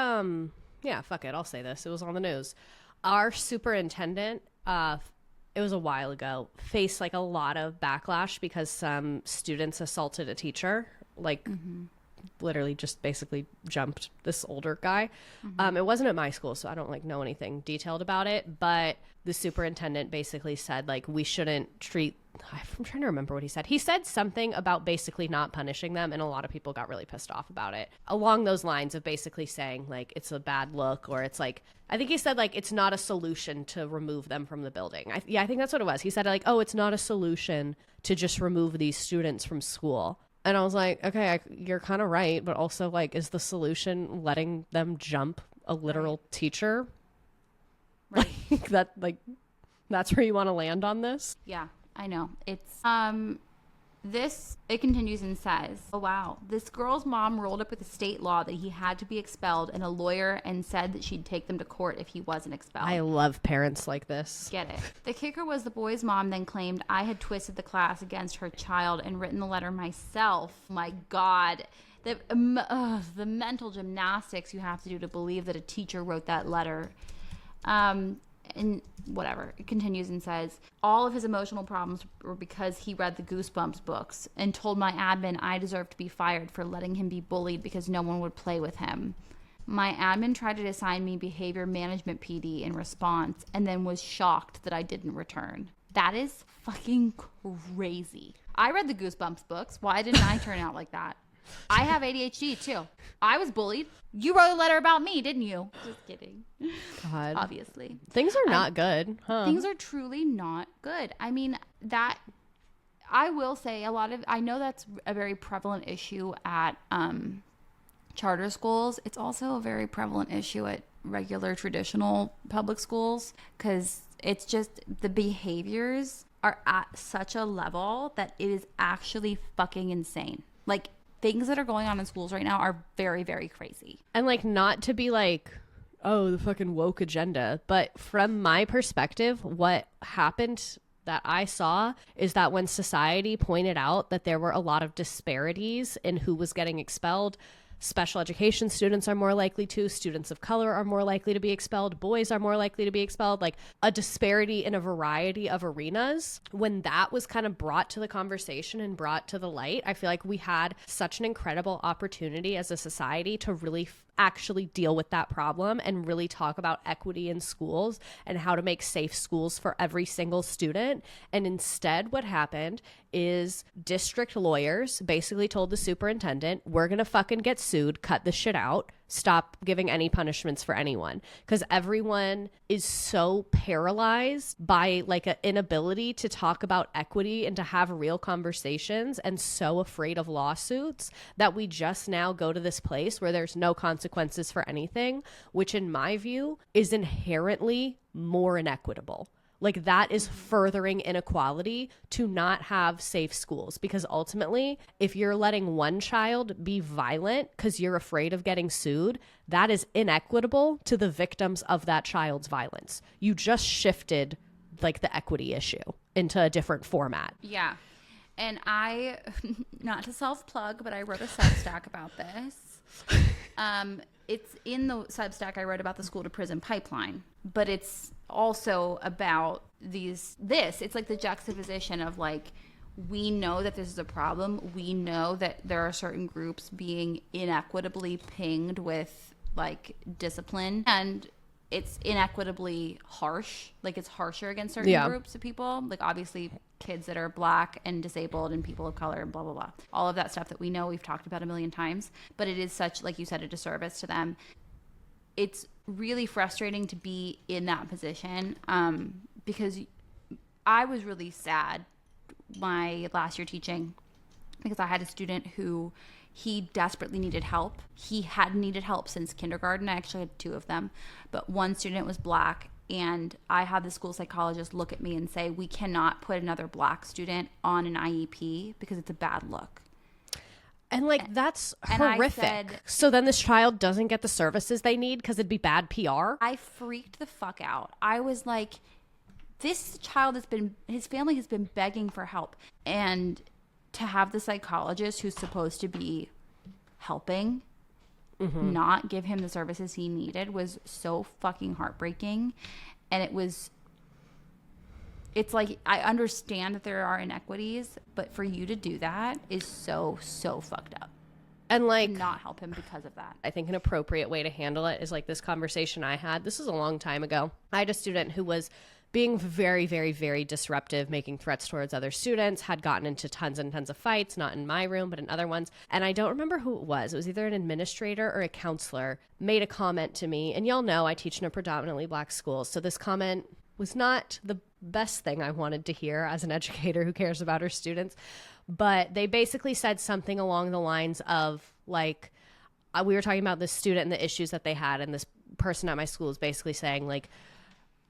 fuck it, I'll say this. It was on the news. Our superintendent, it was a while ago, faced like a lot of backlash because some students assaulted a teacher, literally just basically jumped this older guy. It wasn't at my school, so I don't like know anything detailed about it, but the superintendent basically said like we shouldn't treat, I'm trying to remember what he said. He said something about basically not punishing them, and a lot of people got really pissed off about it. Along those lines of basically saying like it's a bad look, or it's like, I think he said like it's not a solution to remove them from the building. I think that's what it was. He said like, oh, it's not a solution to just remove these students from school. And I was like, okay, you're kind of right, but also like, is the solution letting them jump a literal teacher? Right. That's where you want to land on this? Yeah, I know. It's it continues and says, oh wow, this girl's mom rolled up with a state law that he had to be expelled, and a lawyer, and said that she'd take them to court if he wasn't expelled. I love parents like this. Get it. The kicker was the boy's mom then claimed I had twisted the class against her child and written the letter myself. My God. The mental gymnastics you have to do to believe that a teacher wrote that letter. And whatever, it continues and says, all of his emotional problems were because he read the Goosebumps books and told my admin I deserved to be fired for letting him be bullied because no one would play with him. My admin tried to assign me behavior management PD in response and then was shocked that I didn't return. That is fucking crazy. I read the Goosebumps books. Why didn't I turn out like that? I have ADHD too. I was bullied. You wrote a letter about me, didn't you? Just kidding. God. Obviously. Things are not good, huh? Things are truly not good. I mean, that I will say I know that's a very prevalent issue at charter schools. It's also a very prevalent issue at regular traditional public schools, because it's just the behaviors are at such a level that it is actually fucking insane. Like, things that are going on in schools right now are very, very crazy. And like, not to be like, oh, the fucking woke agenda, but from my perspective, what happened that I saw is that when society pointed out that there were a lot of disparities in who was getting expelled, special education students are more likely to, students of color are more likely to be expelled, boys are more likely to be expelled, like a disparity in a variety of arenas. When that was kind of brought to the conversation and brought to the light, I feel like we had such an incredible opportunity as a society to really actually deal with that problem and really talk about equity in schools and how to make safe schools for every single student. And instead, what happened is district lawyers basically told the superintendent, we're gonna fucking get sued, cut this shit out, stop giving any punishments for anyone, because everyone is so paralyzed by like an inability to talk about equity and to have real conversations, and so afraid of lawsuits that we just now go to this place where there's no consequences for anything, which in my view is inherently more inequitable. Like, that is furthering inequality to not have safe schools, because ultimately, if you're letting one child be violent because you're afraid of getting sued, that is inequitable to the victims of that child's violence. You just shifted like the equity issue into a different format. Yeah. And I, not to self-plug, but I wrote a Substack about this. It's in the Substack I wrote about the school to prison pipeline, but it's also about it's like the juxtaposition of like, we know that this is a problem. We know that there are certain groups being inequitably pinged with like discipline, and it's inequitably harsh. Like, it's harsher against certain groups of people. Like, obviously kids that are black and disabled and people of color and blah, blah, blah. All of that stuff that we know, we've talked about a million times, but it is such, like you said, a disservice to them. It's really frustrating to be in that position, because I was really sad my last year teaching, because I had a student who he desperately needed help. He had needed help since kindergarten. I actually had two of them, but one student was black, and I had the school psychologist look at me and say, we cannot put another black student on an IEP because it's a bad look. And like, that's horrific. So then this child doesn't get the services they need because it'd be bad PR? I freaked the fuck out. I was like, this child his family has been begging for help. And to have the psychologist who's supposed to be helping not give him the services he needed was so fucking heartbreaking. And it's like, I understand that there are inequities, but for you to do that is so fucked up. And like, not help him because of that. I think an appropriate way to handle it is like this conversation I had. This was a long time ago. I had a student who was being very, very, very disruptive, making threats towards other students, had gotten into tons and tons of fights, not in my room, but in other ones. And I don't remember who it was. It was either an administrator or a counselor made a comment to me. And y'all know I teach in a predominantly black school. So this comment was not the best thing I wanted to hear as an educator who cares about her students. But they basically said something along the lines of like, we were talking about this student and the issues that they had. And this person at my school is basically saying like,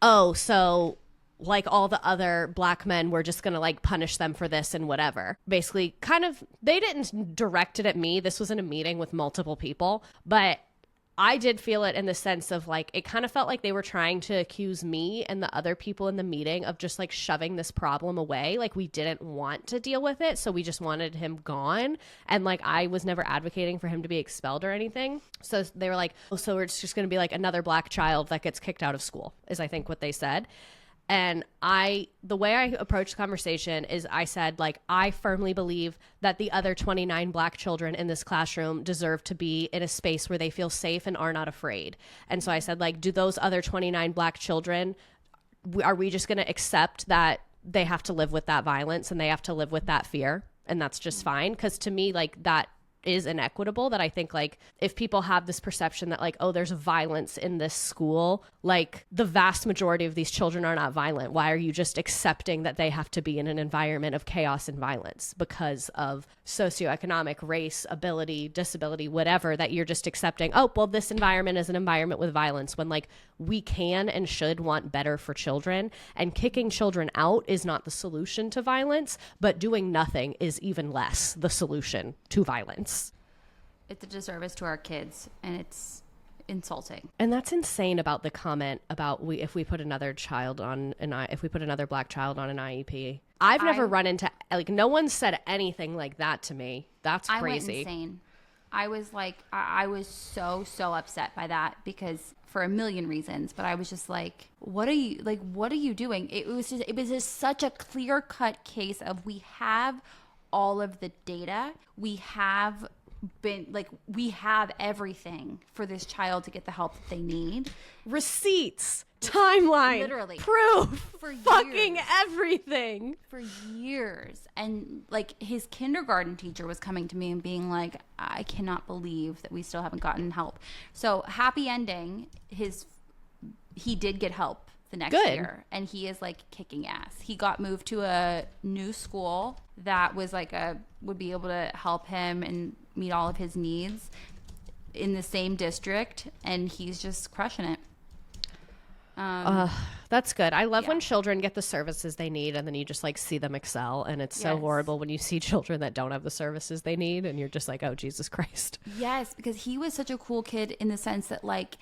oh, so like all the other black men, we're just going to like punish them for this and whatever. Basically, kind of, they didn't direct it at me. This was in a meeting with multiple people, but I did feel it in the sense of like, it kind of felt like they were trying to accuse me and the other people in the meeting of just like shoving this problem away. Like, we didn't want to deal with it. So we just wanted him gone. And like, I was never advocating for him to be expelled or anything. So they were like, oh, so it's just going to be like another black child that gets kicked out of school, is I think what they said. And the way I approached the conversation is I said, like, I firmly believe that the other 29 black children in this classroom deserve to be in a space where they feel safe and are not afraid. And so I said, like, do those other 29 black children, are we just going to accept that they have to live with that violence and they have to live with that fear? And that's just fine. Because to me, like, that is inequitable, that I think like if people have this perception that like, oh, there's violence in this school, like the vast majority of these children are not violent. Why are you just accepting that they have to be in an environment of chaos and violence because of socioeconomic, race, ability, disability, whatever, that you're just accepting, oh, well, this environment is an environment with violence, when like we can and should want better for children, and kicking children out is not the solution to violence, but doing nothing is even less the solution to violence. It's a disservice to our kids, and it's insulting. And that's insane about the comment about if we put another black child on an IEP. I've never run into, like, no one said anything like that to me. That's crazy. I went insane. I was like, I was so upset by that, because for a million reasons, but I was just like, what are you doing? It was just such a clear-cut case of, we have all of the data. We have everything for this child to get the help that they need. Receipts, timeline, literally proof, for fucking years. everything For years. And like, his kindergarten teacher was coming to me and being like, I cannot believe that we still haven't gotten help. So happy ending, he did get help the next year, and he is like kicking ass. He got moved to a new school that was like would be able to help him and meet all of his needs in the same district, and he's just crushing it. That's good. I love when children get the services they need, and then you just like see them excel, and it's so horrible when you see children that don't have the services they need, and you're just like, oh, Jesus Christ. Yes, because he was such a cool kid in the sense that, like,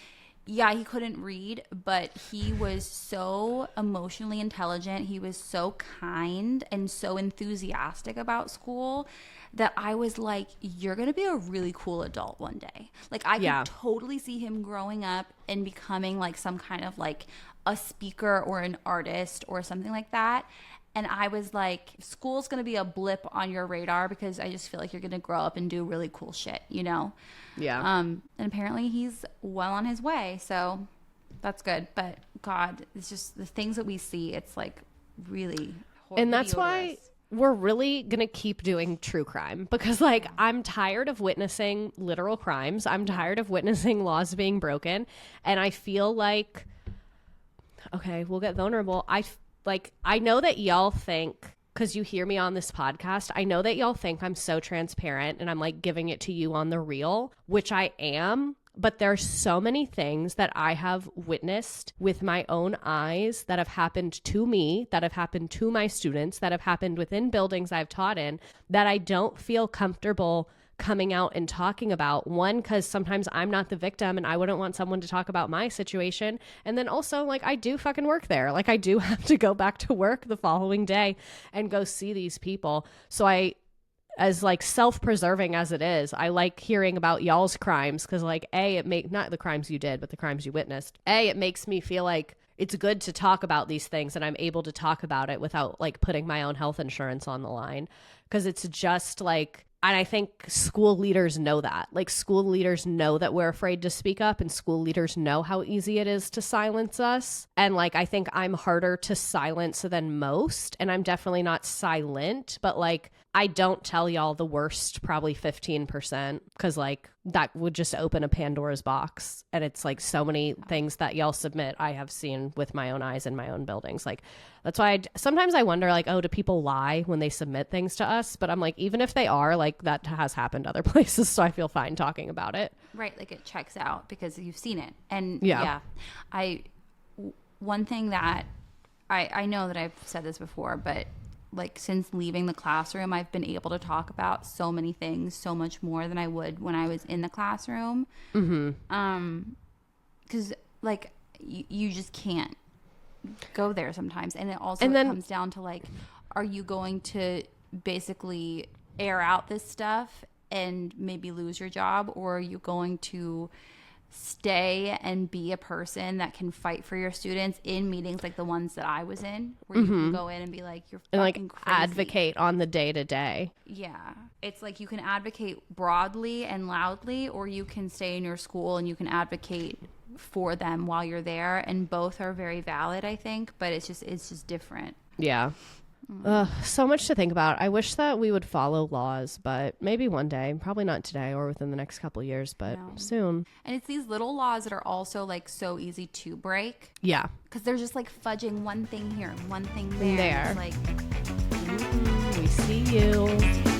yeah, he couldn't read, but he was so emotionally intelligent. He was so kind and so enthusiastic about school that I was like, you're going to be a really cool adult one day. Like, I could totally see him growing up and becoming like some kind of like a speaker or an artist or something like that. And I was like, school's going to be a blip on your radar, because I just feel like you're going to grow up and do really cool shit, you know? Yeah. And apparently he's well on his way. So that's good. But God, it's just the things that we see. It's like really horrible. And that's why we're really going to keep doing true crime, because like, I'm tired of witnessing literal crimes. I'm tired of witnessing laws being broken. And I feel like, okay, we'll get vulnerable. I know that y'all think, because you hear me on this podcast, I know that y'all think I'm so transparent and I'm like giving it to you on the real, which I am. But there's so many things that I have witnessed with my own eyes that have happened to me, that have happened to my students, that have happened within buildings I've taught in, that I don't feel comfortable coming out and talking about. One, because sometimes I'm not the victim and I wouldn't want someone to talk about my situation. And then also, like, I do fucking work there. Like, I do have to go back to work the following day and go see these people. So as like self-preserving as it is, I like hearing about y'all's crimes, because like, not the crimes you did, but the crimes you witnessed. It makes me feel like it's good to talk about these things, and I'm able to talk about it without like putting my own health insurance on the line, because it's just like, and I think school leaders know that. Like, school leaders know that we're afraid to speak up, and school leaders know how easy it is to silence us. And like, I think I'm harder to silence than most, and I'm definitely not silent, but like, I don't tell y'all the worst, probably 15%, because like, that would just open a Pandora's box. And it's like, so many things that y'all submit I have seen with my own eyes in my own buildings. Like, that's why sometimes I wonder, like, oh, do people lie when they submit things to us? But I'm like, even if they are, like, that has happened other places, so I feel fine talking about it. Right, like, it checks out because you've seen it. And one thing that I know that I've said this before, but like, since leaving the classroom, I've been able to talk about so many things so much more than I would when I was in the classroom. Because like, you just can't go there sometimes. And it also comes down to like, are you going to basically air out this stuff and maybe lose your job, or are you going to stay and be a person that can fight for your students in meetings like the ones that I was in, where you can go in and be like, you're fucking crazy. Advocate on the day-to-day. Yeah. It's like, you can advocate broadly and loudly, or you can stay in your school and you can advocate for them while you're there, and both are very valid, I think, but it's just different. Yeah. So much to think about. I wish that we would follow laws, but maybe one day. Probably not today or within the next couple of years, but soon. And it's these little laws that are also like so easy to break. Yeah. Because they're just like fudging one thing here and one thing there. It's like, We see you.